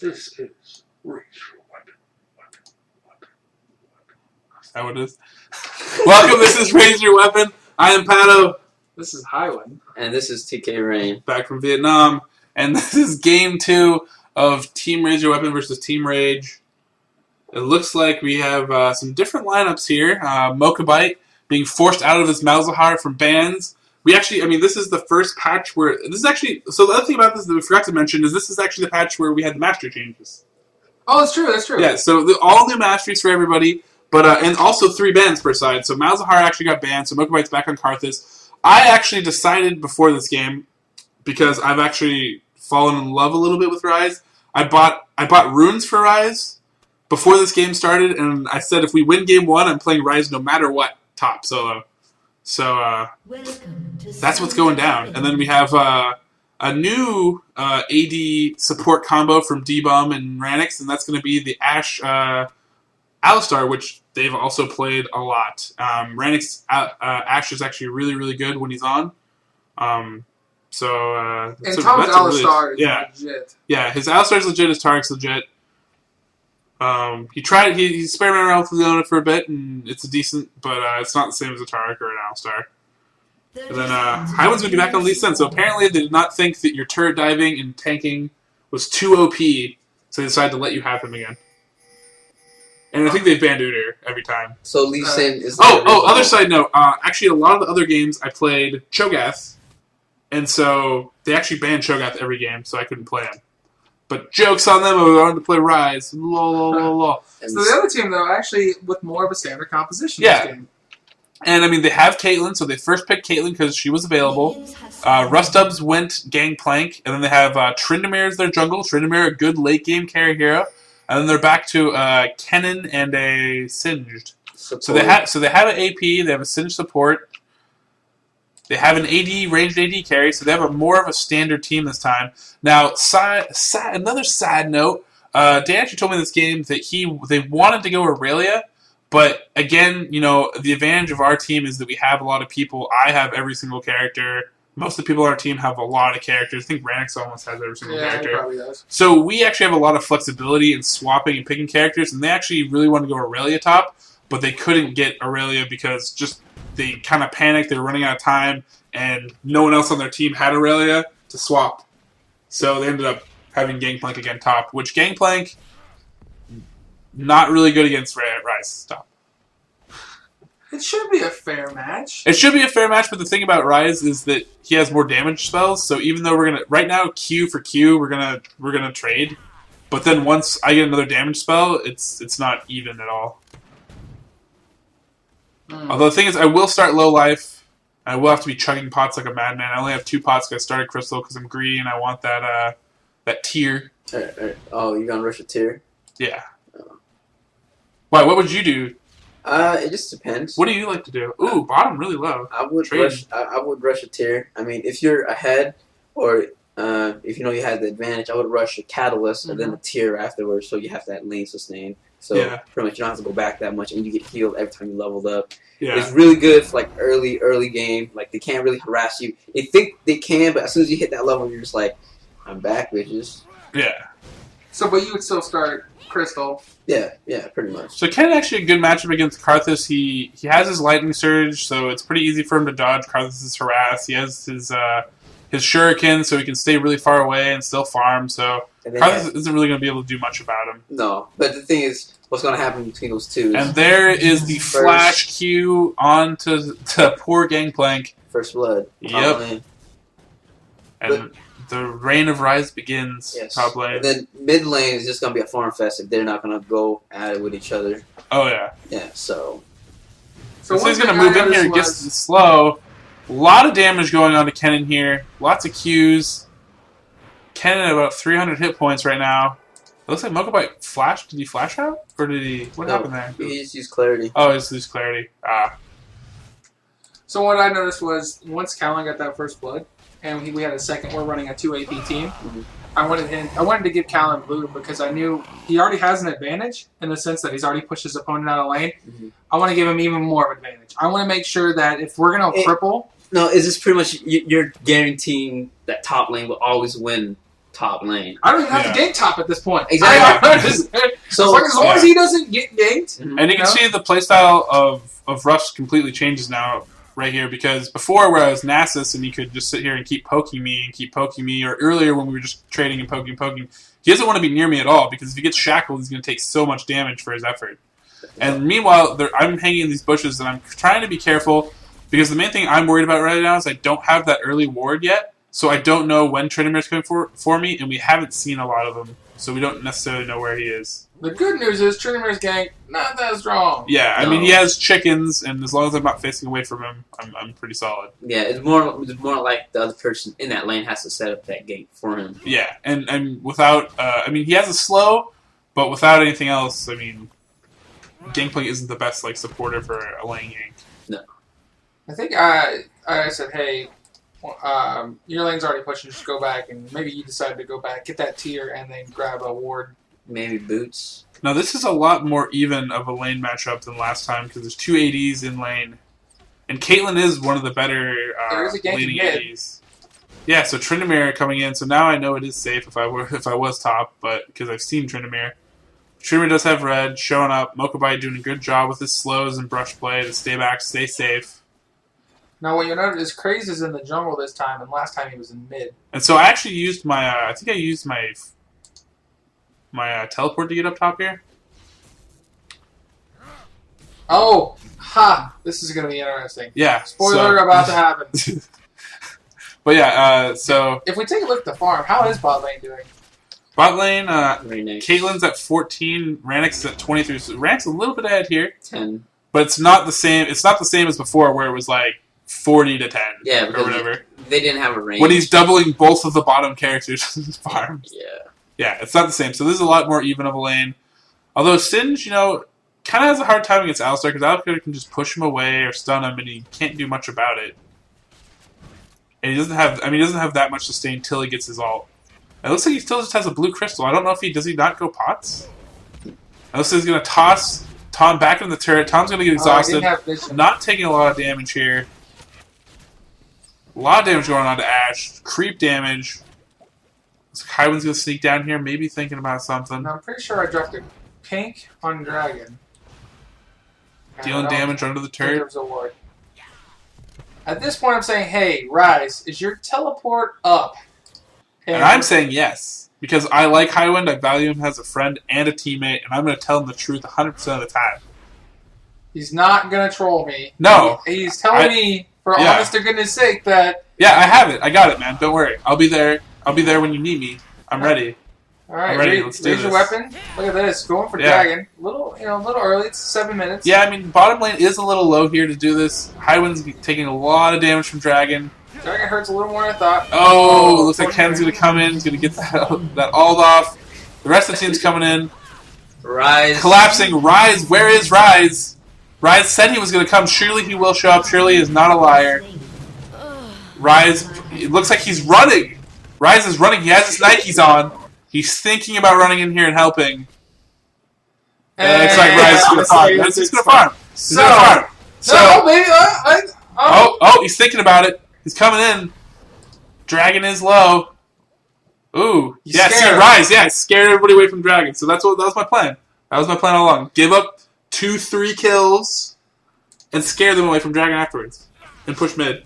This is Reach for Weapon. Is that what it is? Welcome, this is Raise Your Weapon. I am Pato. This is Highland. And this is TK Rain. Back from Vietnam. And this is Game 2 of Team Raise Your Weapon versus Team Rage. It looks like we have some different lineups here. Mokabite being forced out of his Malzahar from bans. This is the first patch where... So the other thing about this that we forgot to mention is this is actually the patch where we had the mastery changes. Oh, that's true. Yeah, so all new masteries for everybody, but and also 3 bans per side. So Malzahar actually got banned, so Mokabite's back on Karthus. I actually decided before this game, because I've actually fallen in love a little bit with Ryze, I bought runes for Ryze before this game started, and I said if we win game 1, I'm playing Ryze no matter what, top solo. So that's what's going down. And then we have a new AD support combo from D-Bum and Ranix, and that's going to be the Ashe Alistar, which they've also played a lot. Ranix Ashe is actually really, really good when he's on. And Tom's Alistar is legit. Yeah, his Alistar is legit, his Tarik's legit. He experimented around with Leona for a bit, and it's decent, but it's not the same as a Tarik or an Alistar. And then Highland's going to be back on Lee Sin, so apparently they did not think that your turret diving and tanking was too OP, so they decided to let you have him again. And I think they've banned Udyr every time. So Lee Sin is... other side note, actually a lot of the other games I played Cho'Gath, and so they actually banned Cho'Gath every game, so I couldn't play him. But jokes on them, I wanted to play Ryze. Lol. So the other team, though, actually with more of a standard composition this game. And, they have Caitlyn, so they first picked Caitlyn because she was available. Rustubs went Gangplank, and then they have Tryndamere as their jungle. Tryndamere, a good late-game carry hero. And then they're back to Kennen and a Singed. Support. So they have an AP, they have a Singed support. They have an AD, ranged AD carry, so they have more of a standard team this time. Now, another sad note, Dan actually told me in this game that they wanted to go Aurelia, but again, the advantage of our team is that we have a lot of people. I have every single character. Most of the people on our team have a lot of characters. I think Ranix almost has every single character. He probably does. So we actually have a lot of flexibility in swapping and picking characters, and they actually really wanted to go Aurelia top, but they couldn't get Aurelia because they kind of panicked. They were running out of time, and no one else on their team had Aurelia to swap. So they ended up having Gangplank again top, which Gangplank, not really good against Ryze top. It should be a fair match. It should be a fair match, but the thing about Ryze is that he has more damage spells. So even though right now Q for Q, we're gonna trade, but then once I get another damage spell, it's not even at all. Although the thing is, I will start low life. I will have to be chugging pots like a madman. I only have 2 pots because I started Crystal because I'm greedy and I want that tier. Oh, you're gonna rush a tier? Yeah. Why? What would you do? It just depends. What do you like to do? Ooh, bottom really low. I would rush a tier. I mean, if you're ahead, or if you had the advantage, I would rush a catalyst and then a tier afterwards, so you have that lane sustain. So pretty much you don't have to go back that much, and you get healed every time you leveled up. Yeah. It's really good for early game. Like they can't really harass you. They think they can, but as soon as you hit that level, you're just like, I'm back, bitches. Yeah. So, but you would still start Crystal. Yeah, pretty much. So Ken actually a good matchup against Karthus. He has his Lightning Surge, so it's pretty easy for him to dodge Karthus' harass. He has his Shuriken, so he can stay really far away and still farm. So Karthus isn't really going to be able to do much about him. No, but the thing is, what's going to happen between those two? And there is the flash Q on to poor Gangplank. First blood. Yep. And the reign of Ryze begins. Yes. Top lane. And then mid lane is just going to be a farm fest if they're not going to go at it with each other. Oh, yeah. Yeah, so he's going to move in here, gets slow. A lot of damage going on to Kennen here. Lots of Qs. Kennen at about 300 hit points right now. It looks like Mokabite flashed. Did he flash out? Or did he... What happened there? He just used clarity. Oh, he just used clarity. So what I noticed was, once Callan got that first blood, and we had a second, we're running a 2 AP team, I wanted to give Callan blue because I knew he already has an advantage in the sense that he's already pushed his opponent out of lane. I want to give him even more of an advantage. I want to make sure that if we're going to triple... No, is this pretty much you're guaranteeing that top lane will always win top lane. I don't even have to gank top at this point. Exactly. So as long as he doesn't get ganked. And you can see the playstyle of Rush completely changes now right here, because before where I was Nasus and he could just sit here and keep poking me, or earlier when we were just trading and poking, he doesn't want to be near me at all, because if he gets shackled, he's going to take so much damage for his effort. And meanwhile, I'm hanging in these bushes, and I'm trying to be careful, because the main thing I'm worried about right now is I don't have that early ward yet, so I don't know when Tryndamere is coming for me, and we haven't seen a lot of them, so we don't necessarily know where he is. The good news is Tryndamere's gank not that strong. Yeah, I mean, he has chickens, and as long as I'm not facing away from him, I'm pretty solid. Yeah, it's more like the other person in that lane has to set up that gate for him. Yeah, and without, I mean, he has a slow, but without anything else, I mean, Gangplank isn't the best supporter for a lane gank. No. I think I said, hey, your lane's already pushing, just go back, and maybe you decide to go back, get that tier, and then grab a ward. Maybe boots. Now, this is a lot more even of a lane matchup than last time, because there's 2 ADs in lane. And Caitlyn is one of the better laning ADs. Yeah, so Tryndamere coming in, so now I know it is safe if I was top, but because I've seen Tryndamere. Tryndamere does have red, showing up. Mokobite doing a good job with his slows and brush play to stay back, stay safe. Now, what you'll notice is Kraze is in the jungle this time, and last time he was in mid. And so I actually used my, I think I used my teleport to get up top here. Oh, ha! This is going to be interesting. Yeah. Spoiler about to happen. But yeah, so... If we take a look at the farm, how is bot lane doing? Bot lane, nice. Caitlyn's at 14, Rannick's is at 23. So Rannick's a little bit ahead here. 10. But it's not the same. It's not the same as before, where it was like 40 to 10. Yeah, or whatever. They didn't have a range. When he's doubling both of the bottom characters in his farm. Yeah. Yeah, it's not the same. So this is a lot more even of a lane. Although Singe, kind of has a hard time against Alistar, because Alistar can just push him away or stun him, and he can't do much about it. And he doesn't have that much sustain till he gets his ult. It looks like he still just has a blue crystal. I don't know if does he not go pots? It looks like he's going to toss Tom back in the turret. Tom's going to get exhausted. Not taking a lot of damage here. A lot of damage going on to Ashe. Creep damage. Looks like Highwind's going to sneak down here, maybe thinking about something. Now, I'm pretty sure I dropped a pink on Dragon. Dealing damage under the turret. There was a ward. At this point, I'm saying, hey, Rise, is your teleport up? And I'm saying yes, because I like Highwind, I value him as a friend and a teammate, and I'm going to tell him the truth 100% of the time. He's not going to troll me. No. He's telling me, for honest to goodness sake, that... Yeah, I have it. I got it, man. Don't worry. I'll be there. I'll be there when you need me. I'm ready. All right, I'm ready. Let's do raise this. your weapon. Look at this. Going for Dragon. A little early. It's 7 minutes. Yeah, I mean, bottom lane is a little low here to do this. Highwind's taking a lot of damage from Dragon. Dragon hurts a little more than I thought. Oh, looks like Ken's going to come in. He's going to get that ult off. The rest of the team's coming in. Rise. Collapsing. Rise. Where is Rise? Rise said he was going to come. Surely he will show up. Surely he is not a liar. Rise, it looks like he's running. Rise is running. He has his Nikes on. He's thinking about running in here and helping. And it's like Rise is going to farm. He's going to farm. He's going to farm. No, maybe. Oh, he's thinking about it. He's coming in. Dragon is low. Ooh. See, Rise. Yeah, scared everybody away from Dragon. So that was my plan. That was my plan all along. Give up 2-3 kills and scare them away from Dragon afterwards. And push mid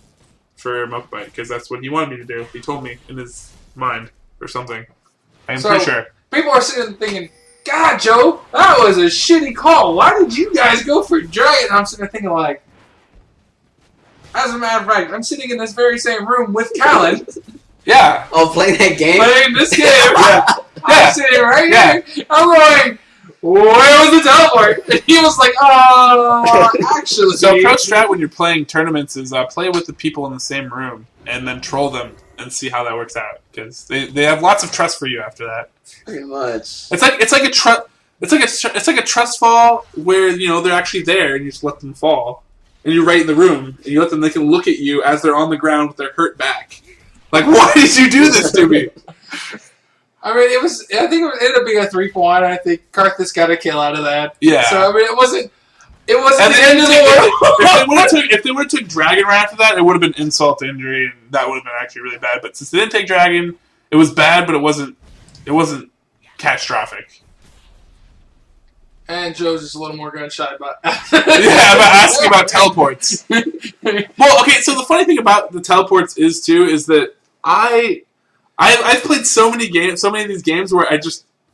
for Mokobite, because that's what he wanted me to do. He told me in his mind or something. I'm pretty sure. People are sitting there thinking, God, Joe, that was a shitty call. Why did you guys go for Dragon? I'm sitting there thinking like, as a matter of fact, I'm sitting in this very same room with Callan. Yeah. Oh, playing that game? Playing this game. I'm sitting right here. I'm going, where was the teleport? And he was like, actually. So pro strat when you're playing tournaments is play with the people in the same room and then troll them and see how that works out, because they have lots of trust for you after that. Pretty much. It's like a trust fall where they're actually there and you just let them fall. And you're right in the room, and you let them. They can look at you as they're on the ground with their hurt back. Like, why did you do this to me? I mean, I think it ended up being a 3-1. I think Karthus got a kill out of that. Yeah. So I mean, it wasn't the end of the world. If they would have took Dragon right after that, it would have been insult to injury, and that would have been actually really bad. But since they didn't take Dragon, It was bad, but it wasn't catastrophic. And Joe's just a little more gun shy about about asking about teleports. Well, okay, so the funny thing about the teleports is that I've played so many of these games where and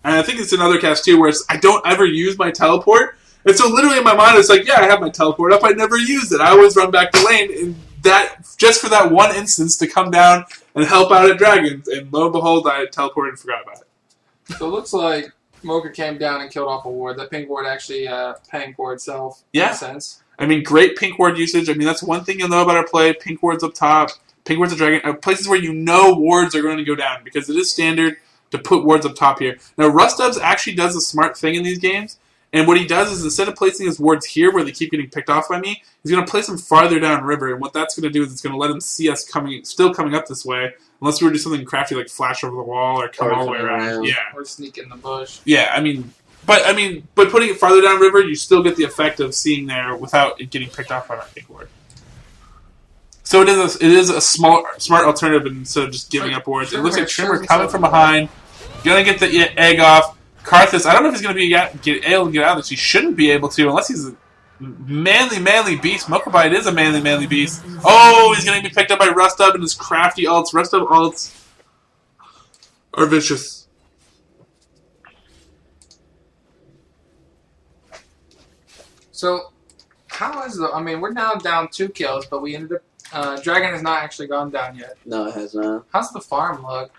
I think it's in other casts too, where I don't ever use my teleport. And so literally in my mind, it's like, yeah, I have my teleport up. I never use it. I always run back to lane. And that, just for that one instance to come down and help out at Dragons. And lo and behold, I teleported and forgot about it. So it looks like Mocha came down and killed off a ward. That pink ward actually paying for itself. Yeah. In a sense. I mean, great pink ward usage. I mean, that's one thing you'll know about our play. Pink ward's up top. Pink ward's a dragon. Places where you know wards are going to go down. Because it is standard to put wards up top here. Now, Rustubs actually does a smart thing in these games. And what he does is, instead of placing his wards here where they keep getting picked off by me, he's going to place them farther down river. And what that's going to do is it's going to let him see us still coming up this way. Unless we were to do something crafty like flash over the wall or come all the way around. Yeah. Or sneak in the bush. Yeah, but putting it farther down river, you still get the effect of seeing there without it getting picked off by that pink ward. So it is a smart alternative instead of just giving up wards. It looks like Trimmer coming from behind. Gonna get the egg off. Karthus, I don't know if he's going to be able to get out of this. He shouldn't be able to unless he's a manly beast. Mokobite is a manly beast. Oh, he's going to be picked up by Rustub and his crafty ults. Rustub ults are vicious. So, how is the... I mean, we're now down 2 kills, but we ended up... Dragon has not actually gone down yet. No, it has not. How's the farm look?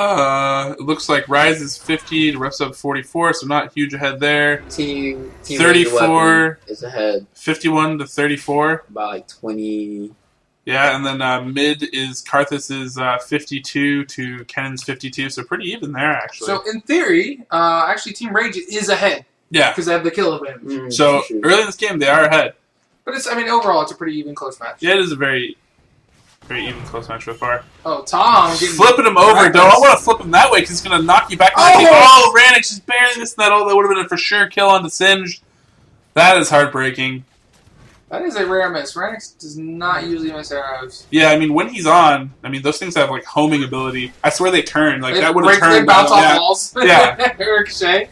It looks like Rise is 50 to Rustub 44, so not huge ahead there. Team 34 is ahead. 51 to 34. About like 20. Yeah, and then mid is Karthus is 52 to Kennon's 52, so pretty even there, actually. So, in theory, actually Team Rage is ahead. Yeah. Because they have the kill advantage. So, early in this game, they are ahead. But it's, I mean, overall, it's a pretty even close match. Yeah, it is a very even close match so far. Oh, Tom. Flipping him over. Don't I want to flip him that way because he's going to knock you back. Oh, Ranix just barely missed that ult. That would have been a for sure kill on the Singed. That is heartbreaking. That is a rare miss. Ranix does not usually miss arrows. Yeah, I mean, when he's on, I mean, those things have, like, homing ability. I swear they turn. Like, that would have turned. They bounce off walls. Yeah. Ricochet.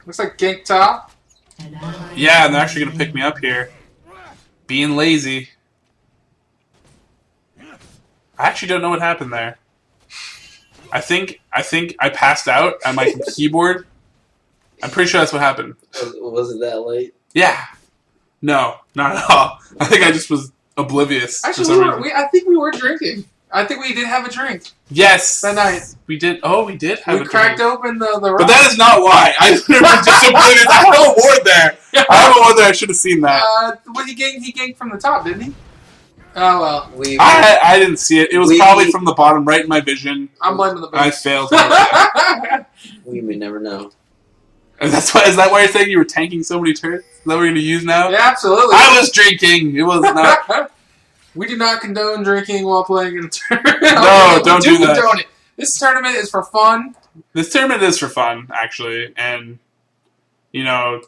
Looks like gank top. Yeah, and they're actually going to pick me up here. Being lazy. I actually don't know what happened there. I think I passed out at my keyboard. I'm pretty sure that's what happened. Was it that late? Yeah. No, not at all. I think I just was oblivious. Actually, I think we were drinking. I think we did have a drink. Yes. That night. We did. Oh, we did have a drink. We cracked open the rock. But that is not why. I was just oblivious. I have a ward there. I have a ward there. I should have seen that. He ganked from the top, didn't he? Oh, well. I didn't see it. It was probably from the bottom, right in my vision. I'm blaming the boost. I failed. We may never know. And is that why you're saying you were tanking so many turrets? Is that what we're going to use now? Yeah, absolutely. I was drinking. It was not. We do not condone drinking while playing in a tournament. No, don't do that. Condone it. This tournament is for fun. This tournament is for fun, actually. And, you know,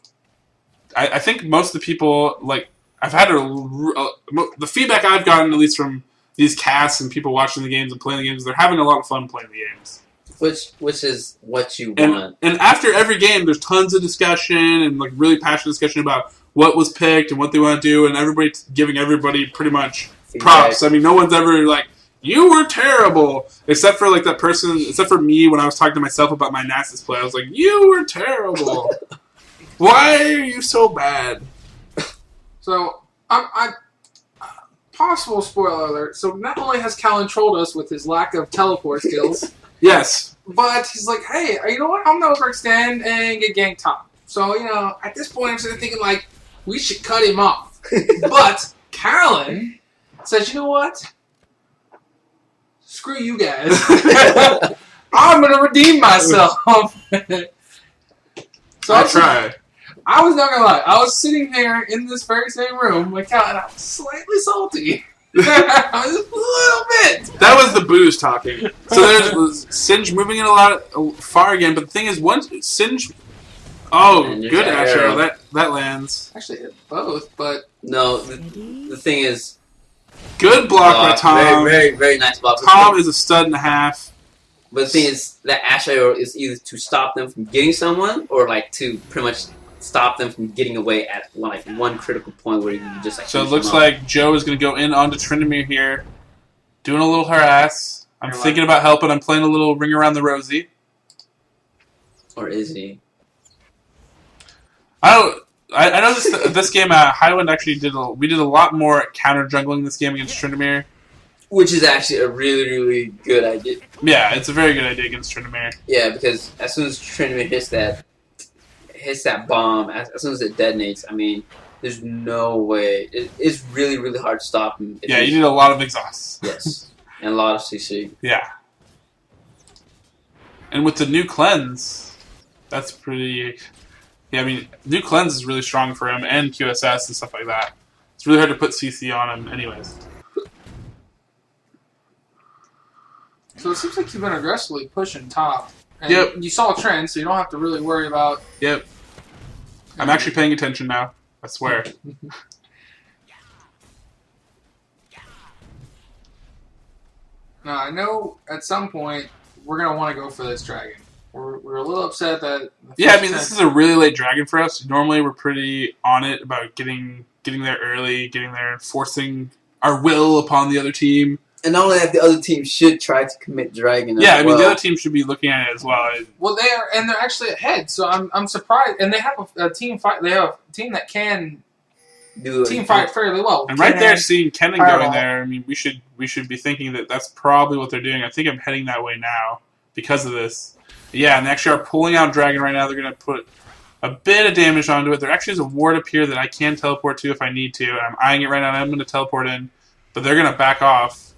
I think most of the people, like, I've had the feedback I've gotten, at least from these casts and people watching the games and playing the games, they're having a lot of fun playing the games. Which is what you want. And after every game, there's tons of discussion and like really passionate discussion about what was picked and what they want to do, and everybody giving everybody pretty much props. I mean, no one's ever like, you were terrible, except for like that person, except for me when I was talking to myself about my Nasus play. I was like, you were terrible. Why are you so bad? So, possible spoiler alert. So, not only has Callan trolled us with his lack of teleport skills, yes, but he's like, hey, you know what? I'm going to overextend and get ganked top. So, you know, at this point, I'm sort of thinking, like, we should cut him off. But Callan says, you know what? Screw you guys. I'm going to redeem myself. So I tried. I was not gonna lie. I was sitting there in this very same room with Cal, and I was slightly salty. I was just a little bit. That was the booze talking. So there's Singe moving in a lot far again, but the thing is, once Singe, good Asher, that lands. Actually, hit both, but no. The thing is, good block by Tom. Very, very nice block. Tom is a stud and a half. But the thing is, that Ash arrow is either to stop them from getting someone, or like to pretty much stop them from getting away at like one critical point where you can just like. So it looks like Joe is going to go in onto Tryndamere here, doing a little harass. I'm thinking about helping. I'm playing a little ring around the rosy. Or is he? I know this game. Highwind actually did a lot more counter jungling this game against Tryndamere. Which is actually a really, really good idea. Yeah, it's a very good idea against Tryndamere. Yeah, because as soon as Tryndamere hits that bomb, as soon as it detonates, I mean, there's no way. It's really, really hard to stop him. Yeah, you need a lot of exhausts. Yes, and a lot of CC. Yeah. And with the new cleanse, that's pretty... Yeah, I mean, new cleanse is really strong for him, and QSS and stuff like that. It's really hard to put CC on him anyways. So it seems like you've been aggressively pushing top. And Yep. You saw a trend, so you don't have to really worry about... Yep. I'm actually paying attention now. I swear. Now, I know at some point we're going to want to go for this dragon. We're a little upset that... Yeah, I mean, this is a really late dragon for us. Normally, we're pretty on it about getting there early, getting there, forcing our will upon the other team. And not only that, the other team should try to commit dragon. Yeah, I mean, the other team should be looking at it as well. Well, they're actually ahead, so I'm surprised. And they have a team fight. They have a team that can team fight fairly well. And right there, seeing Kennen going there, I mean, we should be thinking that that's probably what they're doing. I think I'm heading that way now because of this. Yeah, and they actually are pulling out dragon right now. They're going to put a bit of damage onto it. There actually is a ward up here that I can teleport to if I need to. And I'm eyeing it right now. And I'm going to teleport in, but they're going to back off.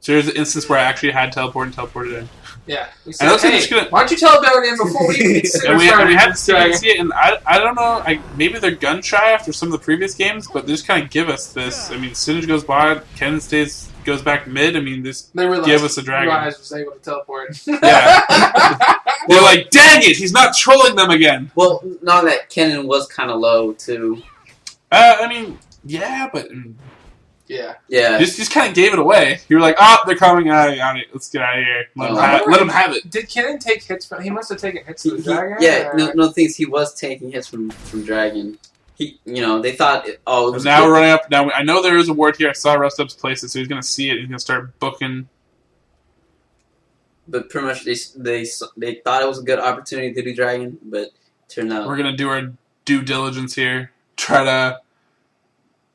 So here's an instance where I actually had teleport and teleported in. Yeah. We said, hey, why don't you teleport in before we even and we had to see it, and I don't know, maybe they're gun shy after some of the previous games, but they just kind of give us this. I mean, Singe goes by, Ken goes back mid, I mean, they give us a dragon. Realized was able to teleport. Yeah. They're like, dang it, he's not trolling them again. Well, not that Kennen was kind of low, too. I mean, yeah, but... Yeah. Yeah. Just kind of gave it away. You were like, they're coming. Let's get out of here. Let them have it. Did Kennen take hits from... He must have taken hits from the dragon? Yeah, no things. He was taking hits from dragon. They thought... Now we're running up. Now, I know there is a ward here. I saw Rustup's place it, so he's going to see it. He's going to start booking. But pretty much they thought it was a good opportunity to do dragon, but turned out... We're going to do our due diligence here. Try to...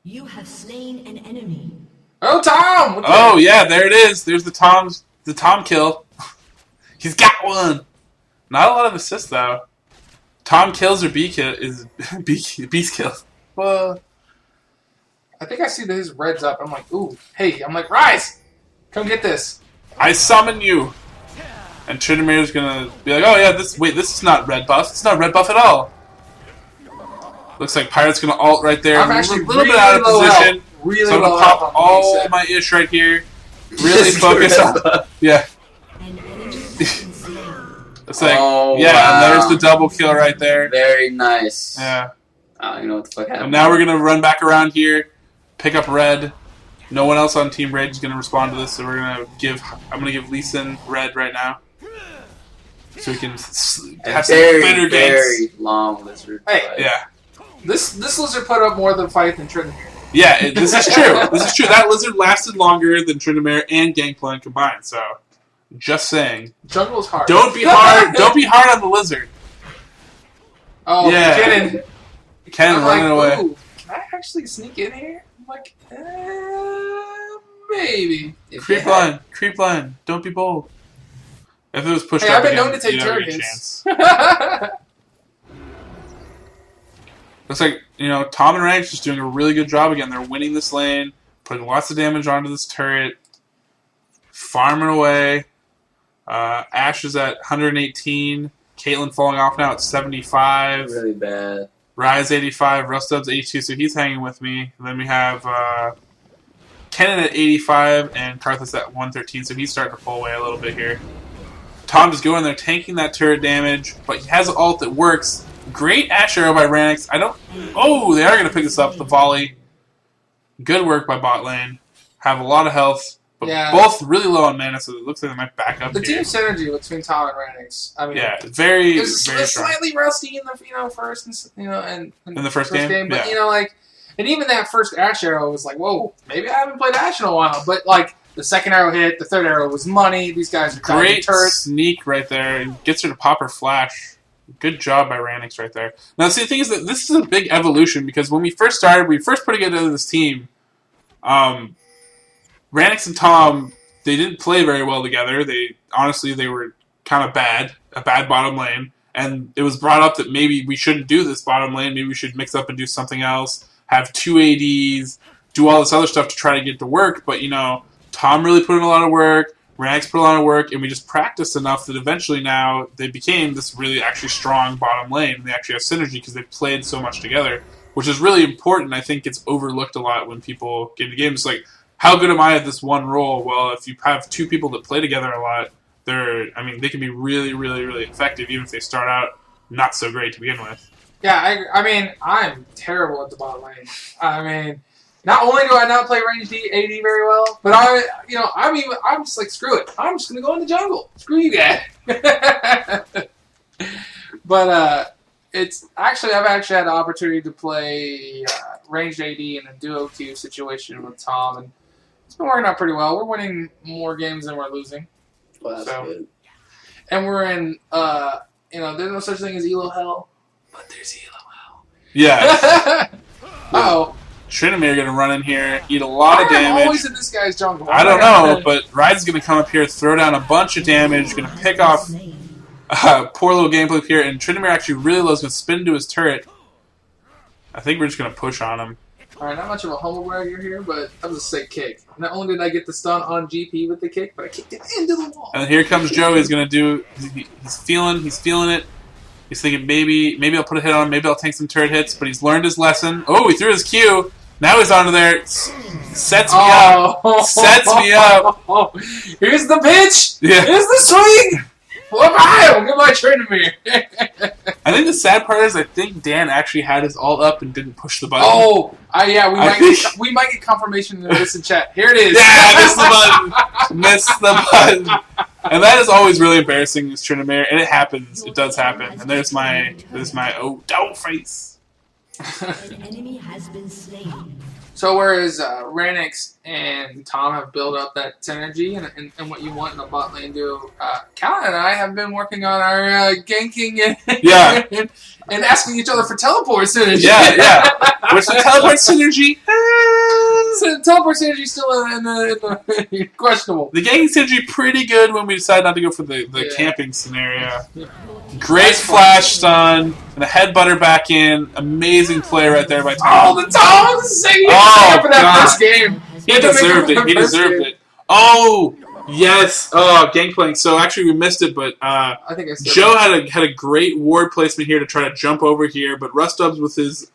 You have slain an enemy. Oh, Tom! Oh, yeah, there it is. There's the Tom kill. He's got one. Not a lot of assists, though. Tom kills or B kill is Beast kill. Well, I think I see that his red's up. I'm like, ooh, hey. I'm like, Rise! Come get this. I summon you. And Tryndamere's gonna be like, oh, yeah, this is not red buff. It's not red buff at all. Looks like Pirate's going to ult right there. I'm actually a little bit really out of position. Really so I'm going to pop all my ish right here. Really focus on... Yeah. It's like, wow. And there's the double kill right there. Very nice. Yeah. I don't even know what the fuck happened. And now we're going to run back around here, pick up red. No one else on Team Rage is going to respond to this, so I'm going to give Lee Sin red right now. So we can have some better games. Very long lizard. Hey, yeah. This lizard put up more than fight than Tryndamere. Yeah, this is true. This is true. That lizard lasted longer than Tryndamere and Gangplank combined. So, just saying. Jungle's hard. Don't be hard. Don't be hard on the lizard. Oh, yeah. Kennen running away. Ooh, can I actually sneak in here? I'm like, maybe. Creep line. Don't be bold. If it was pushed up I've been again, known to take you'd have a good targets. chance. Looks like, Tom and Rank's just doing a really good job again. They're winning this lane, putting lots of damage onto this turret, farming away. Ashe is at 118. Caitlyn falling off now at 75. Really bad. Rise 85. Rustub's 82, so he's hanging with me. And then we have Kennen at 85 and Karthus at 113, so he's starting to pull away a little bit here. Tom just going there, tanking that turret damage, but he has an ult that works. Great Ashe arrow by Ranix. Oh, they are going to pick this up. The volley. Good work by bot lane. Have a lot of health. But Yeah. both really low on mana, so it looks like they might back up The here. team synergy between Tom and Renix. I mean, Yeah, very, it was very strong. slightly rusty in the first, and In the first game? but Yeah. And even that first Ash arrow was like, whoa, maybe I haven't played Ash in a while. But like the second arrow hit, the third arrow was money. These guys are Great turrets. sneak right there. And gets her to pop her flash. Good job by Ranix right there. Now, see, the thing is that this is a big evolution because when we first started, we first put together this team. Ranix and Tom, they didn't play very well together. They were kind of bad, a bad bottom lane. And it was brought up that maybe we shouldn't do this bottom lane. Maybe we should mix up and do something else. Have 2 ADs, do all this other stuff to try to get to work. But, Tom really put in a lot of work. Ranix put a lot of work. And we just practiced enough that eventually now they became this really actually strong bottom lane. They actually have synergy because they played so much together, which is really important. I think it's overlooked a lot when people get into games. It's like, how good am I at this one role? Well, if you have 2 people that play together a lot, they can be really, really, really effective, even if they start out not so great to begin with. Yeah, I'm terrible at the bottom lane. Not only do I not play ranged AD very well, but I'm just like, screw it. I'm just gonna go in the jungle. Screw you guys. But I've actually had the opportunity to play ranged AD in a duo queue situation with Tom, and it's been working out pretty well. We're winning more games than we're losing. Well, that's good. And we're in, there's no such thing as Elo Hell, but there's Elo Hell. Yeah. Uh-oh. Trinamir going to run in here, eat a lot of I'm damage. always in this guy's jungle. I don't know, but Ryde's going to come up here, throw down a bunch of damage, going to pick off poor little gameplay here, and Trinamir actually really low is going to spin into his turret. I think we're just going to push on him. Alright, not much of a humble bragger here, but that was a sick kick. Not only did I get the stun on GP with the kick, but I kicked it into the wall. And here comes Joe. He's going to do... He's feeling it. He's thinking, maybe I'll put a hit on him. Maybe I'll take some turret hits. But he's learned his lesson. Oh, he threw his Q. Now he's onto there. Sets me up. Sets me up. Here's the pitch. Yeah. Here's the swing. Goodbye, Trinamir. I think the sad part is I think Dan actually had his ult up and didn't push the button. Oh, yeah, we might get confirmation in this in chat. Here it is. Yeah, missed the button. And that is always really embarrassing, this Trinamir, and it happens. It does happen. And there's my face. An enemy has been slain. So whereas Ranix and Tom have built up that synergy and what you want in a bot lane duo, Callan and I have been working on our ganking and asking each other for teleport synergy. Yeah. What's the teleport synergy? So teleport synergy is still in the questionable. The ganking synergy pretty good when we decide not to go for the camping scenario. Great flash stun and a headbutter back in. Amazing play right there by Tom. Oh, the Tom was insane. For that first game. He deserved it. He deserved it. Oh, yes. Oh, gangplank. So actually we missed it, but I think Joe had a great ward placement here to try to jump over here, but Rustubs with his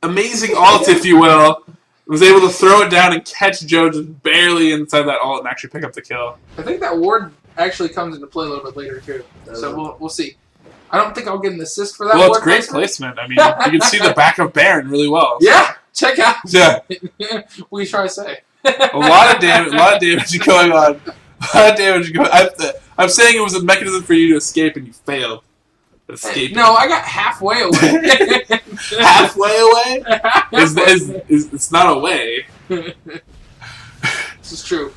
amazing ult, if you will, was able to throw it down and catch Joe just barely inside that ult and actually pick up the kill. I think that ward actually comes into play a little bit later too. So we'll see. I don't think I'll get an assist for that. Well, it's great placement. I mean, you can see the back of Baron really well. So. Yeah, check out. Yeah. What are you trying to say? A lot of damage going on. A lot of damage going on. I'm saying it was a mechanism for you to escape and you failed. Escape. No, I got halfway away. Halfway away? It's not away. This is true.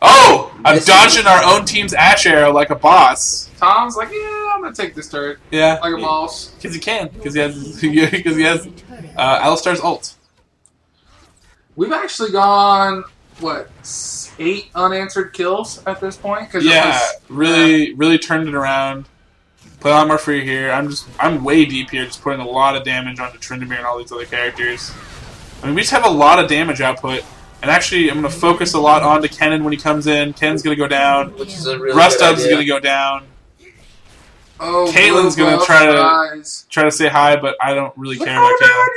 Oh! I'm dodging our own team's Ash arrow like a boss. Tom's like, yeah, I'm gonna take this turret. Yeah. Like a boss. Because he can. Because he has Alistar's ult. We've actually gone, 8 unanswered kills at this point? Really turned it around. Play a lot more free here. I'm way deep here, just putting a lot of damage onto Tryndamere and all these other characters. I mean, we just have a lot of damage output. And actually, I'm going to focus a lot onto Kennen when he comes in. Kennen's going to go down. Which is a really Rustubs is going to go down. Oh, Caitlin's going to try to say hi, but I don't really care about Caitlyn.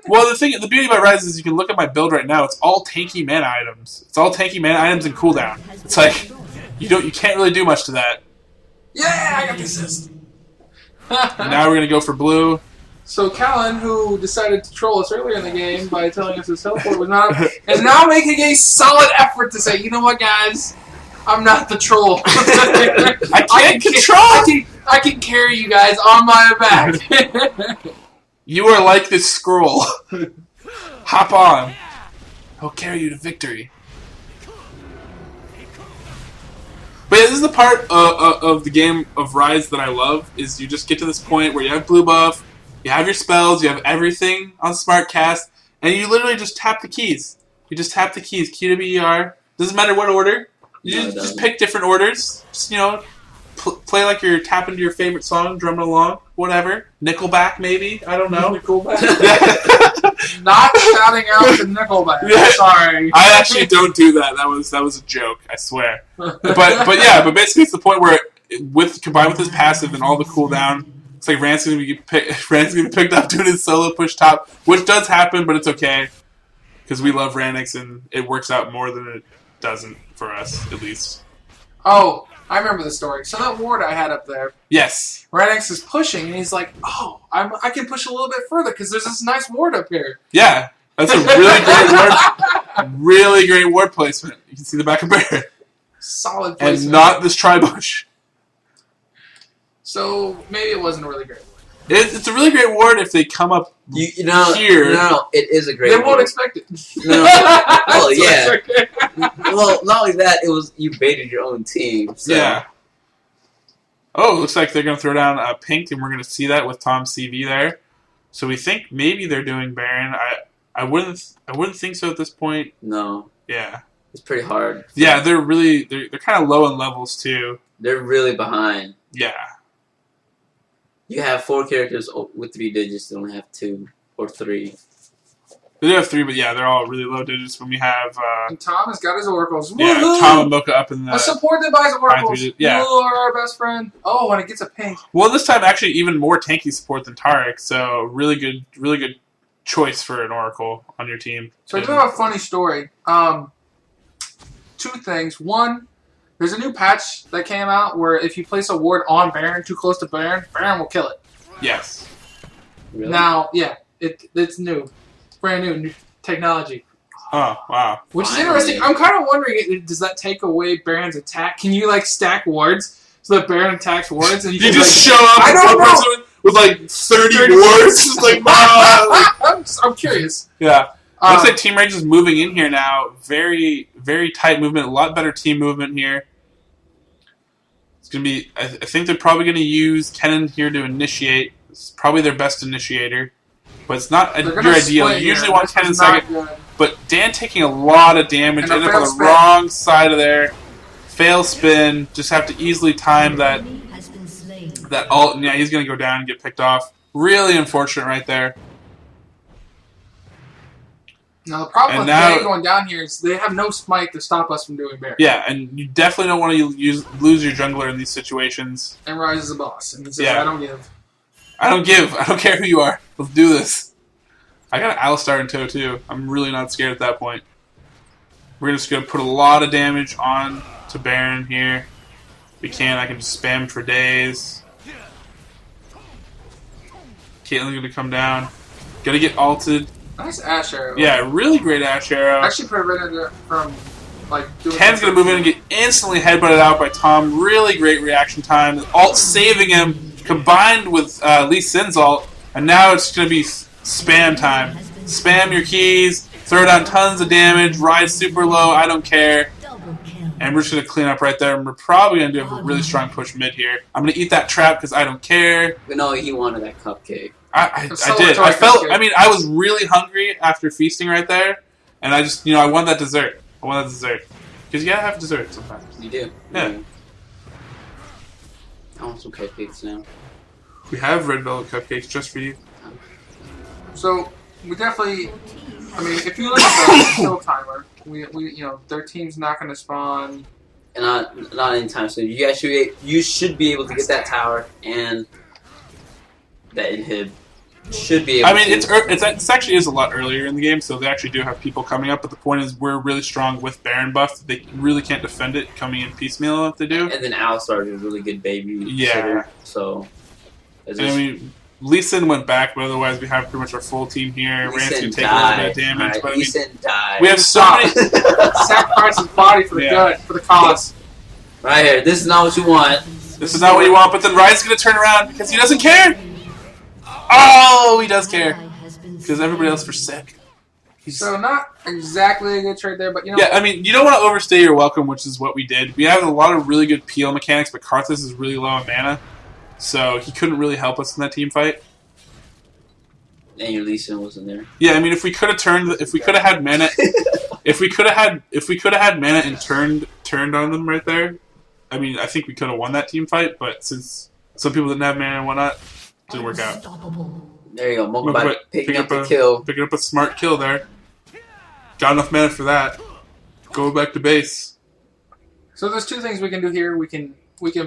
Well, the beauty about Rise is you can look at my build right now. It's all tanky mana items. It's all tanky mana items and cooldown. It's like you can't really do much to that. Yeah, I got the assist. And now we're going to go for blue. So Callan, who decided to troll us earlier in the game by telling us his teleport was not up, is now making a solid effort to say, you know what, guys? I'm not the troll. I can't control. I can carry you guys on my back. You are like this scroll. Hop on. I'll carry you to victory. But yeah, this is the part of the game of Rise that I love, is you just get to this point where you have blue buff, you have your spells, you have everything on Smart Cast, and you literally just tap the keys. You just tap the keys, Q, W, E, R. Doesn't matter what order. You just pick different orders. Just, play like you're tapping to your favorite song, drumming along, whatever. Nickelback, maybe? I don't know. Nickelback? Not shouting out to Nickelback. Yeah. Sorry. I actually don't do that. That was a joke, I swear. But basically it's the point where, combined with his passive and all the cooldown, it's like Rand's gonna be picked up doing his solo push top, which does happen, but it's okay. Because we love Ranix and it works out more than it doesn't for us, at least. Oh, I remember the story. So that ward I had up there, Yes. Ranix is pushing, and he's like, oh, I can push a little bit further because there's this nice ward up here. Yeah. That's a really great ward. Really great ward placement. You can see the back of Bear. Solid placement. And not this tri-bush. So maybe it wasn't a really great ward. It's a really great ward if they come up here. No, it is a great They ward. won't expect it. No. Well, yeah. Well, not only that, it was you baited your own team. So. Yeah. Oh, it looks like they're going to throw down Pink, and we're going to see that with Tom CV there. So we think maybe they're doing Baron. I wouldn't think so at this point. No. Yeah. It's pretty hard. Yeah, they're kind of low in levels too. They're really behind. Yeah. You have 4 characters with 3 digits. They only have 2 or 3. They do have 3, but yeah, they're all really low digits. When we have and Tom has got his oracles. yeah, Woo-hoo! Tom and Mocha up in the. I support the buys oracles. Yeah. You are our best friend. Oh, and it gets a pink. Well, this time actually even more tanky support than Tarek, so really good choice for an Oracle on your team. So I do have a funny story. 2 things. One, there's a new patch that came out where if you place a ward on Baron, too close to Baron, Baron will kill it. Yes. Really? Now, yeah, it's new. Brand new technology. Oh, wow. Which is Finally. interesting. I'm kind of wondering, does that take away Baron's attack? Can you, stack wards so that Baron attacks wards? And you You can, just show up I don't know. with 30 wards. Just like, wow. I'm curious. Yeah. Looks like Team Rage is moving in here now. Very, very tight movement. A lot better team movement here. It's going to be... I think they're probably going to use Kennen here to initiate. It's probably their best initiator. But it's not your ideal. You usually want Kennen second. Good. But Dan taking a lot of damage. And a Ended up on fail the spin. wrong side of there. Fail spin. Just have to easily time that Enemy has been slain. ult. And yeah, he's going to go down and get picked off. Really unfortunate right there. Now, the problem And with now- Jay going down here is they have no smite to stop us from doing Baron. Yeah, and you definitely don't want to lose your jungler in these situations. And Rise is a boss. And he says, Yeah. I don't give. I don't give. I don't care who you are. Let's do this. I got an Alistar in tow, too. I'm really not scared at that point. We're just going to put a lot of damage on to Baron here. If we can, I can just spam for days. Caitlyn's going to come down. Going to get ulted. Nice Ash Arrow. Yeah, really great Ash Arrow. Actually prevented it from, doing Ken's going to move in and get instantly headbutted out by Tom. Really great reaction time. Ult saving him, combined with Lee Sin's ult. And now it's going to be spam time. Spam your keys, throw down tons of damage, ride super low, I don't care. Double kill. And we're just going to clean up right there. And we're probably going to do a really strong push mid here. I'm going to eat that trap because I don't care. But no, he wanted that cupcake. I It's did. celebratory I felt. cupcake. I mean, I was really hungry after feasting right there, and I just, I want that dessert. I want that dessert because you gotta have dessert sometimes. You do. Yeah. I want some cupcakes now. We have red velvet cupcakes just for you. So, we definitely... I mean, if you look at the kill timer, we their team's not going to spawn... And not anytime soon. You should be able to get that tower and that inhib. Should be able I mean, to. it's actually is a lot earlier in the game, so they actually do have people coming up. But the point is, we're really strong with Baron buff. They really can't defend it coming in piecemeal if they do. And then Alistar is a really good baby Yeah. sitter, so... And I mean, Lee Sin went back, but otherwise we have pretty much our full team here. Lee Rand's Sin gonna take a little bit of damage, Alright, but I Lee mean, Sin died. we have so many. Sacrifice his body for the good, for the cause. Right here. This is not what you want. This is not what you want, but then Ryan's gonna turn around because he doesn't care. Oh, he does care because everybody else for sick. So not exactly a good trade there, but you know. Yeah, I mean, you don't want to overstay your welcome, which is what we did. We have a lot of really good peel mechanics, but Karthus is really low on mana, so he couldn't really help us in that team fight. And your Lee Sin wasn't there. Yeah, I mean, if we could have had mana, if we could have had mana and turned on them right there, I mean, I think we could have won that team fight. But since some people didn't have mana and whatnot, it didn't work out. There you go. Mokobot picking up the Picking up a smart kill there. Got enough mana for that. Go back to base. So there's two things we can do here. We can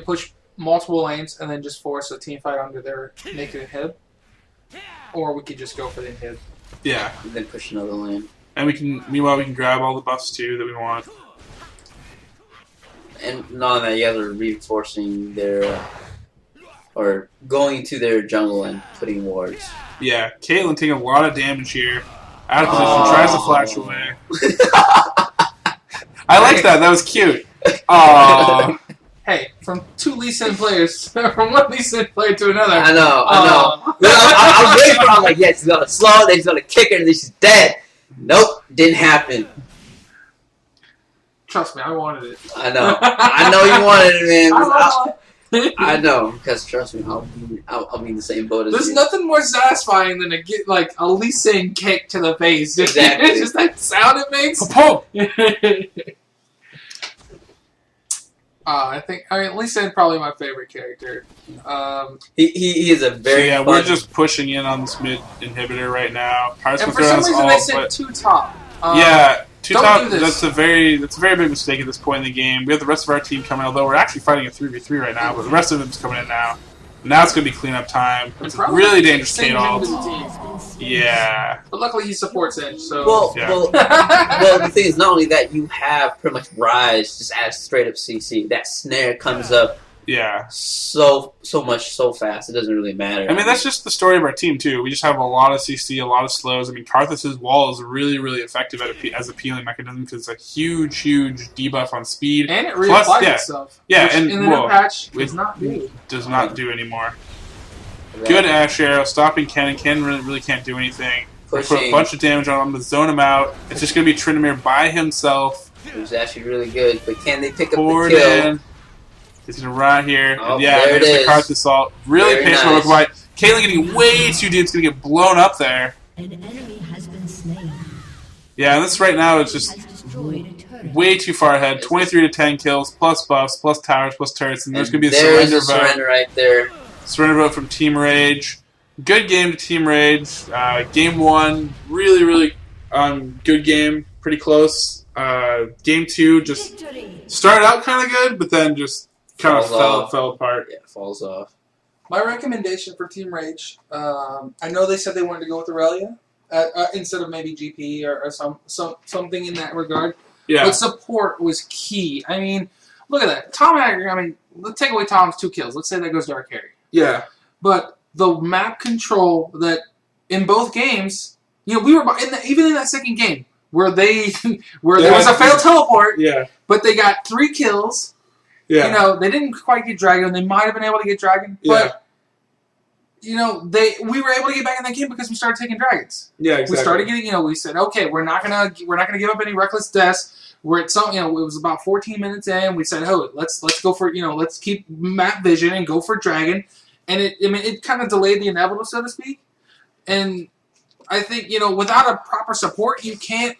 push multiple lanes and then just force a team fight under their naked inhib, or we could just go for the inhib. Yeah. And then push another lane. And meanwhile we can grab all the buffs too that we want. And not only that, you guys are reinforcing their or going to their jungle and putting wards. Yeah, Caitlyn taking a lot of damage here. Out of position, tries to flash away. I like that. That was cute. Aww. Hey, from two Lee Sin players, from one Lee Sin player to another. I know. I was waiting for it. I was like, yes, he's gonna slow, then he's gonna kick her, and then she's dead. Nope, didn't happen. Trust me, I wanted it. I know. I know you wanted it, man. I I know, because trust me, I'll be in the same boat as There's you. nothing more satisfying than to get like a Lee Sin kick to the face. Exactly. It's just that sound it makes. Pop! I mean, Lee Sin probably my favorite character. He is a very So, fun... we're just pushing in on this mid inhibitor right now. Hearts And will for throw some us reason all, they said but 2 top. yeah, two don't top. do this. That's a very big mistake at this point in the game. We have the rest of our team coming, although we're actually fighting a 3v3 right now. But the rest of them's coming in now. Now it's gonna be cleanup time. It's a really dangerous Same Kate into ult. the team. Yeah. But luckily he supports Edge, so. Well, Yeah. well, the thing is, not only that, you have pretty much Rise just as straight up CC. That snare comes up Yeah. so fast, it doesn't really matter. I mean, that's just the story of our team, too. We just have a lot of CC, a lot of slows. I mean, Karthus' wall is really, really effective as a peeling mechanism because it's a huge, huge debuff on speed. And it reapplies yeah. itself. Yeah, which and, in the well, new patch it does not do. Does not do anymore. Right. Good Ash Arrow, stopping Ken, and Ken really can't do anything. We put a Pushing. bunch of damage on him to zone him out. It's just going to be Tryndamere by himself. It was actually really good, but can they pick up Forward the kill? in. He's going to run here. Oh, And yeah, there it there's the is. Karthus ult. Really Very patient nice. with Caitlyn getting way too deep. It's going to get blown up there. An enemy has been slain. Yeah, and this right now is just Has destroyed a turret. way too far ahead. 23 to 10 kills, plus buffs, plus towers, plus turrets, and there's going to be a there's surrender a vote. surrender right there. Surrender vote from Team Rage. Good game to Team Rage. Game 1, really good game. Pretty close. Game 2 just Victory. started out kind of good, but then just kind of Falls off. fell apart. Yeah, falls off. My recommendation for Team Rage, I know they said they wanted to go with Aurelia instead of maybe GP or something in that regard. Yeah. But support was key. I mean, look at that. Tom Hager, I mean, let's take away Tom's 2 kills. Let's say that goes to our carry. Yeah. But the map control that in both games, you know, we were even in that second game where there was a failed teleport, Yeah. but they got 3 kills. Yeah. You know, they didn't quite get Dragon. They might have been able to get Dragon, but you know, we were able to get back in that game because we started taking Dragons. Yeah, exactly. We started getting, you know, we said, okay, we're not gonna give up any reckless deaths. We're at some, you know, it was about 14 minutes in. We said, oh, let's go for, you know, let's keep map vision and go for Dragon. And it kind of delayed the inevitable, so to speak. And I think, you know, without a proper support, you can't.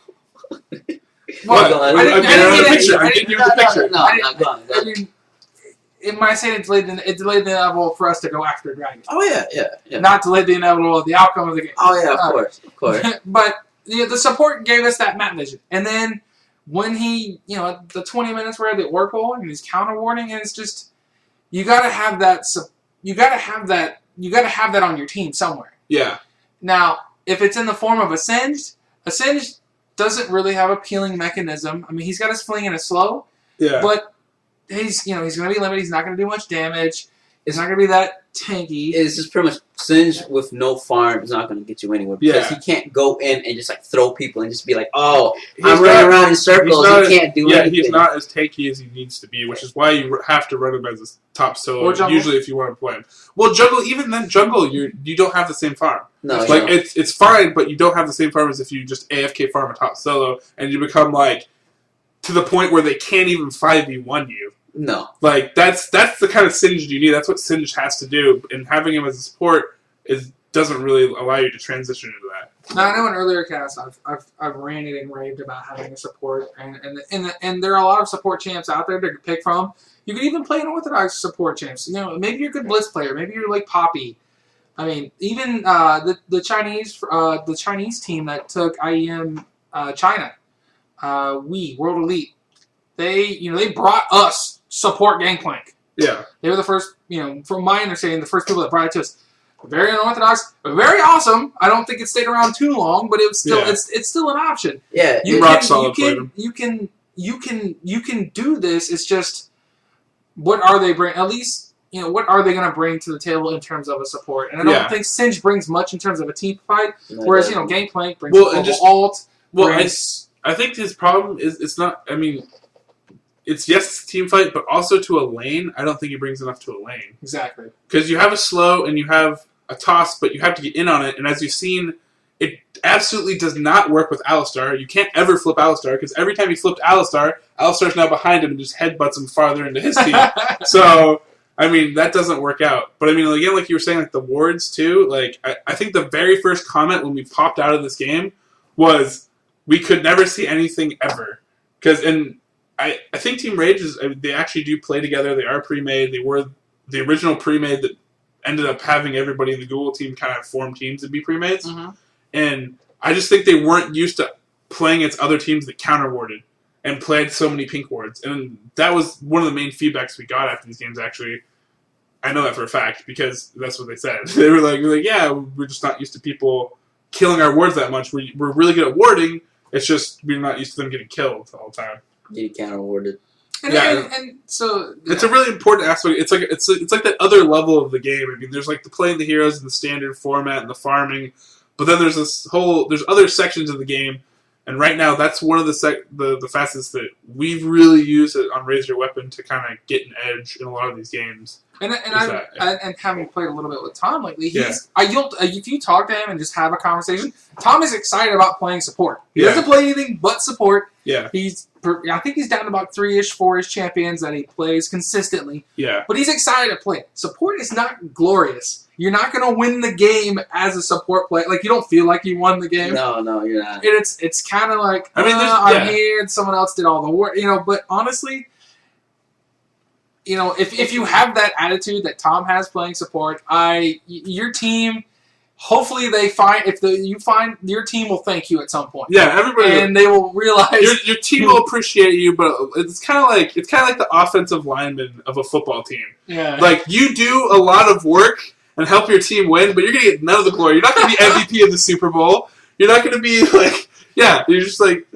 What? Well, I'm getting you the picture. No, not gone. I mean, it might say it delayed the inevitable for us to go after Dragon. Oh yeah. Not delay the inevitable of the outcome of the game. Oh yeah, of course. But you know, the support gave us that map vision. And then when he, you know, the 20 minutes where the Oracle and he's counter warding, and it's just you gotta have that. You gotta have that on your team somewhere. Yeah. Now, if it's in the form of a Singed doesn't really have a peeling mechanism. I mean, he's got his fling and a slow, Yeah. but he's going to be limited. He's not going to do much damage. It's not going to be that tanky. It's just pretty much Singe with no farm is not going to get you anywhere because he can't go in and just like throw people and just be like, "Oh, I'm running around in circles." He can't do anything. He's not as tanky as he needs to be, which is why you have to run him as a top solo. Usually, if you want to play him, well, jungle. Even then, jungle, you don't have the same farm. No, like it's fine, but you don't have the same farm as if you just AFK farm a top solo and you become like to the point where they can't even 5v1 you. No. Like, that's the kind of Singe you need. That's what Singe has to do. And having him as a support doesn't really allow you to transition into that. Now, I know in earlier casts I've ranted and raved about having a support. And there are a lot of support champs out there to pick from. You can even play an Orthodox support champs. You know, maybe you're a good Blitz player. Maybe you're like Poppy. I mean, even the Chinese team that took IEM China, World Elite, they brought us support Gangplank. Yeah. They were the first, from my understanding, the first people that brought it to us. Very unorthodox, very awesome. I don't think it stayed around too long, but it was still it's still an option. Yeah, you can do this. It's just what are they bring? At least what are they going to bring to the table in terms of a support? And I don't think Singe brings much in terms of a team fight. No, whereas Gangplank brings ult. Well, I think his problem is it's not. I mean. It's yes, team fight, but also to a lane. I don't think he brings enough to a lane. Exactly. Because you have a slow and you have a toss, but you have to get in on it. And as you've seen, it absolutely does not work with Alistar. You can't ever flip Alistar because every time you flipped Alistar's now behind him and just headbutts him farther into his team. So, I mean, that doesn't work out. But I mean, again, like you were saying, like the wards too. Like I think the very first comment when we popped out of this game was we could never see anything ever because I think Team Rage they actually do play together. They are pre-made. They were the original pre-made that ended up having everybody in the Google team kind of form teams and be pre-mades. Mm-hmm. And I just think they weren't used to playing against other teams that counter-warded and played so many pink wards. And that was one of the main feedbacks we got after these games, actually. I know that for a fact because that's what they said. They were like, yeah, we're just not used to people killing our wards that much. We're really good at warding. It's just we're not used to them getting killed all the time. Getting counter-warded. And so it's a really important aspect. It's like that other level of the game. I mean, there's like the playing the heroes in the standard format and the farming, but then there's there's other sections of the game, and right now that's one of the facets that we've really used it on Raise Your Weapon to kind of get an edge in a lot of these games. And having played a little bit with Tom lately, if you talk to him and just have a conversation, Tom is excited about playing support. He doesn't play anything but support. Yeah. I think he's down to about 3-ish, 4-ish champions that he plays consistently. Yeah. But he's excited to play. Support is not glorious. You're not going to win the game as a support player. Like, you don't feel like you won the game. No, you're not. And it's kind of like, I'm here and someone else did all the work. But honestly, if you have that attitude that Tom has playing support, your team... Hopefully you find your team will thank you at some point. Yeah, everybody, and they will realize your team will appreciate you. But it's kind of like the offensive lineman of a football team. Yeah, like you do a lot of work and help your team win, but you're gonna get none of the glory. You're not gonna be MVP of the Super Bowl. You're not gonna be like, you're just like,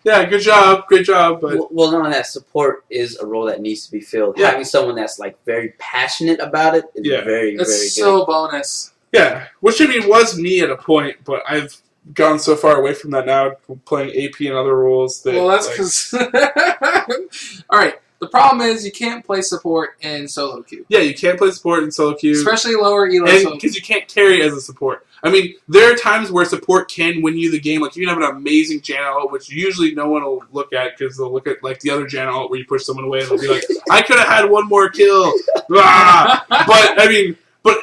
good job, great job. But well, none of that support is a role that needs to be filled. Yeah. Having someone that's like very passionate about it is very, very good. It's so bonus. Yeah, which I mean was me at a point, but I've gone so far away from that now, playing AP and other roles. That's because... All right, the problem is you can't play support in solo queue. Yeah, you can't play support in solo queue. Especially lower elo. Because you can't carry as a support. I mean, there are times where support can win you the game. Like, you can have an amazing channel, which usually no one will look at, because they'll look at, like, the other channel where you push someone away, and they'll be like, I could have had one more kill. But, I mean... But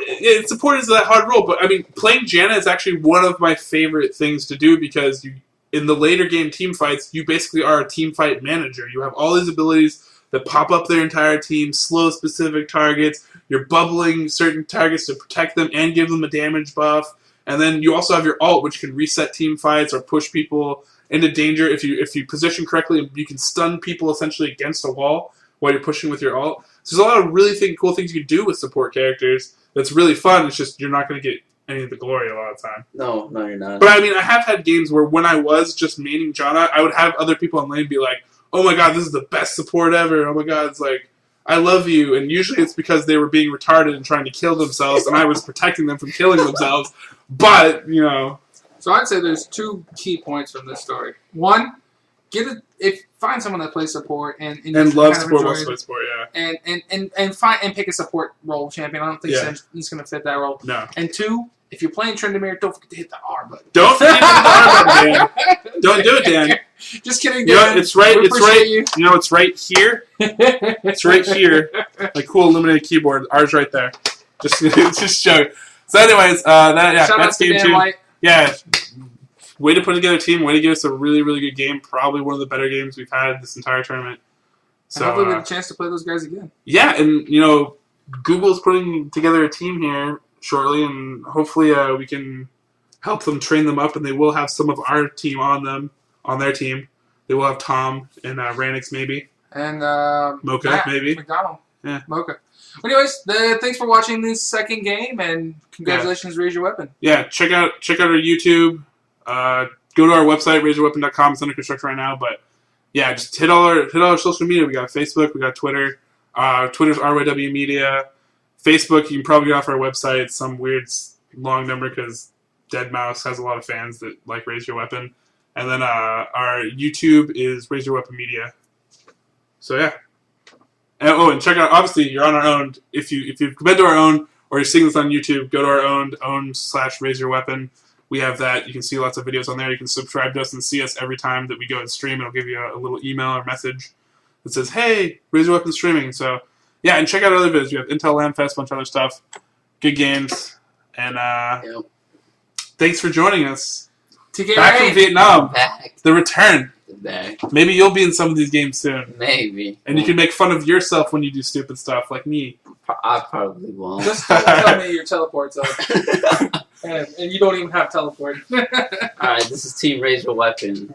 support is that hard role. But, I mean, playing Janna is actually one of my favorite things to do because in the later game team fights, you basically are a team fight manager. You have all these abilities that pop up their entire team, slow specific targets. You're bubbling certain targets to protect them and give them a damage buff. And then you also have your ult, which can reset team fights or push people into danger. If you position correctly, you can stun people essentially against a wall while you're pushing with your ult. So there's a lot of really cool things you can do with support characters. That's really fun. It's just you're not going to get any of the glory a lot of the time. No, you're not. But I mean, I have had games where when I was just maining Janna, I would have other people on lane be like, "Oh my god, this is the best support ever!" Oh my god, it's like I love you, and usually it's because they were being retarded and trying to kill themselves, and I was protecting them from killing themselves. But, you know. So I'd say there's 2 key points from this story. One, find someone that plays support and loves support, wants to play support, yeah. And pick a support role champion. I don't think he's going to fit that role. No. And 2, if you're playing Tryndamere, don't forget to hit the R button. Don't forget to hit the R button, Dan. Don't do it, Dan. Just kidding, Dan. You know, it's right. It's right. You. You know, it's right here. It's right here. Like cool illuminated keyboard. R's right there. Just joke. So, anyways, that's game 2. White. Yeah. Way to put together a team. Way to give us a really, really good game. Probably one of the better games we've had this entire tournament. So, and hopefully we get a chance to play those guys again. Yeah, and you know, Google's putting together a team here shortly, and hopefully we can help them train them up, and they will have some of our team on their team. They will have Tom and Ranix maybe. And Mocha Matt maybe. McDonald. Yeah. Mocha. Anyways, thanks for watching this second game, and congratulations, Raise Your Weapon. Yeah, check out our YouTube. Go to our website, raiseyourweapon.com. It's under construction right now, but yeah, just hit all our social media. We got Facebook, we got Twitter. Twitter's RYW Media. Facebook, you can probably get off our website. It's some weird long number because Deadmau5 has a lot of fans that like Raise Your Weapon. And then our YouTube is Raise Your Weapon Media. So yeah. And check out, obviously, you're on our own. If you've been to our own or you're seeing this on YouTube, go to our own/Raise Your Weapon. We have that. You can see lots of videos on there. You can subscribe to us and see us every time that we go and stream. It'll give you a little email or message that says, hey, Raise Your Weapon streaming. So, yeah, and check out other videos. We have Intel Lamb Fest, a bunch of other stuff. Good games. And thanks for joining us. Back from Vietnam. Back. The return. Back. Maybe you'll be in some of these games soon. Maybe. And you can make fun of yourself when you do stupid stuff, like me. I probably won't. Just tell me your teleport's up. And you don't even have teleport. Alright, this is Team Raise Your Weapon.